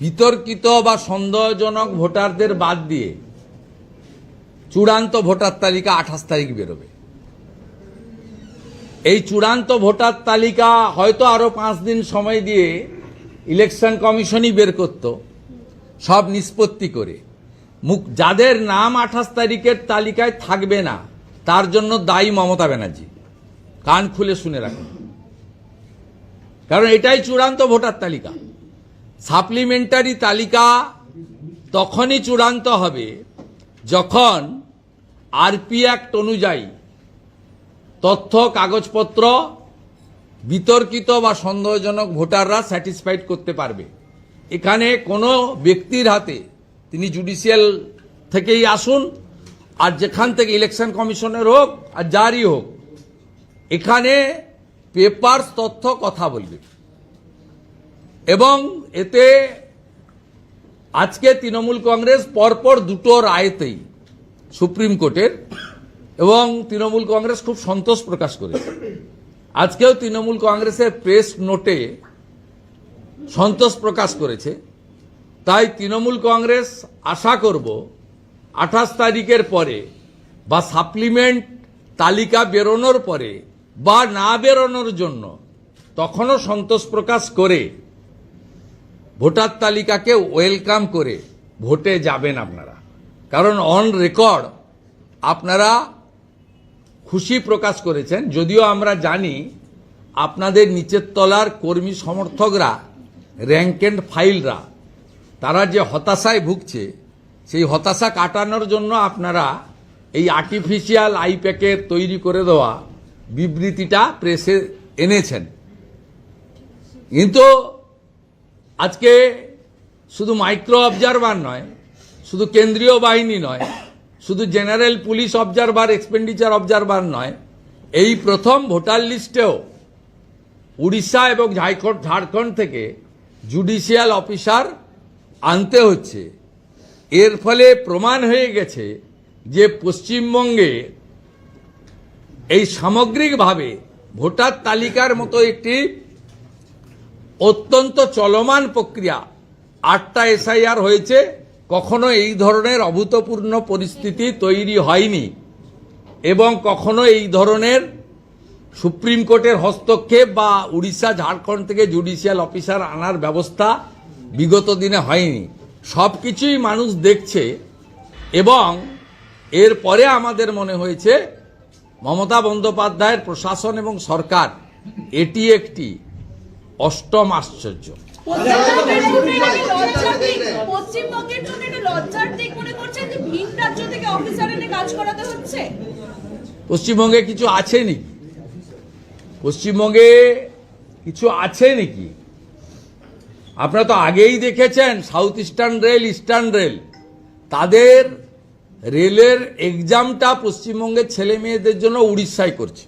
বিতর্কিত বা সন্দেহজনক ভোটারদের বাদ দিয়ে চূড়ান্ত ভোটার তালিকা 28 তারিখ বেরোবে। এই চূড়ান্ত ভোটার তালিকা হয়তো আরো 5 দিন সময় দিয়ে ইলেকশন কমিশনই বের করত, সব নিষ্পত্তি করে। যাদের নাম 28 তারিখের তালিকায় থাকবে না তার জন্য দায়ী মমতা ব্যানার্জি। কান খুলে শুনে রাখুন, কারণ এটাই চূড়ান্ত ভোটার তালিকা। সাপ্লিমেন্টারি তালিকা তখনই চূড়ান্ত হবে যখন আরপি অ্যাক্ট অনুযায়ী তথ্য কাগজপত্র বিতর্কিত বা সন্দেহজনক ভোটাররা স্যাটিসফাইড করতে পারবে। এখানে কোনো ব্যক্তির হাতে, তিনি জুডিশিয়াল থেকেই আসুন আর যেখান থেকে ইলেকশন কমিশনের হোক আর যারই হোক, এখানে পেপারস তথ্য কথা বলবে। এবং এতে আজকে তৃণমূল কংগ্রেস পরপর দুটো রায়তেই সুপ্রিম কোর্টের, এবং তৃণমূল কংগ্রেস খুব সন্তোষ প্রকাশ করেছে। আজকেও তৃণমূল কংগ্রেসের প্রেস নোটে সন্তোষ প্রকাশ করেছে। তাই তৃণমূল কংগ্রেস আশা করব 28 তারিখের পরে বা সাপ্লিমেন্ট তালিকা বেরোনোর পরে বা না বেরোনোর জন্য তখনও সন্তোষ প্রকাশ করে ভোটার তালিকাকে ওয়েলকাম করে ভোটে যাবেন আপনারা। কারণ অন রেকর্ড আপনারা খুশি প্রকাশ করেছেন, যদিও আমরা জানি আপনাদের নিচের তলার কর্মী সমর্থকরা, র্যাঙ্ক এন্ড ফাইলরা, তারা যে হতাশায় ভুগছে, সেই হতাশা কাটানোর জন্য আপনারা এই আর্টিফিশিয়াল আইপ্যাকের তৈরি করে দেওয়া বিবৃতিটা প্রেসে এনেছেন। কিন্তু আজকে শুধু মাইক্রো অবজারভার নয়, শুধু কেন্দ্রীয় বাহিনী নয়, শুধু general police observer, expenditure observer নয়, এই প্রথম ভোটার লিস্টেও উড়িষ্যা এবং ঝাড়খণ্ড থেকে জুডিশিয়াল অফিসার আনতে হচ্ছে। এর ফলে প্রমাণ হয়ে গেছে যে পশ্চিমবঙ্গে এই সামগ্রিকভাবে ভোটার তালিকার মতো একটি অত্যন্ত চলমান প্রক্রিয়া, 8টা এসআইআর হয়েছে, কখনো এই ধরনের অভূতপূর্ণ পরিস্থিতি তৈরি হয়নি এবং কখনো এই ধরনের সুপ্রিম কোর্টের হস্তক্ষেপ বা উড়িষ্যা ঝাড়খণ্ড থেকে জুডিশিয়াল অফিসার আনার ব্যবস্থা বিগত দিনে হয়নি। সব কিছুই মানুষ দেখছে এবং এরপরে আমাদের মনে হয়েছে মমতা বন্দ্যোপাধ্যায়ের প্রশাসন এবং সরকার এটি একটি অষ্টম আশ্চর্য। পশ্চিমবঙ্গে কিছু আছে নাকি? পশ্চিমবঙ্গে কিছু আছে নাকি? আপনারা তো আগেই দেখেছেন south eastern rail, eastern rail, তাদের রেলের এক্সামটা পশ্চিমবঙ্গের ছেলে মেয়েদের জন্য উড়িষ্যায় করছে।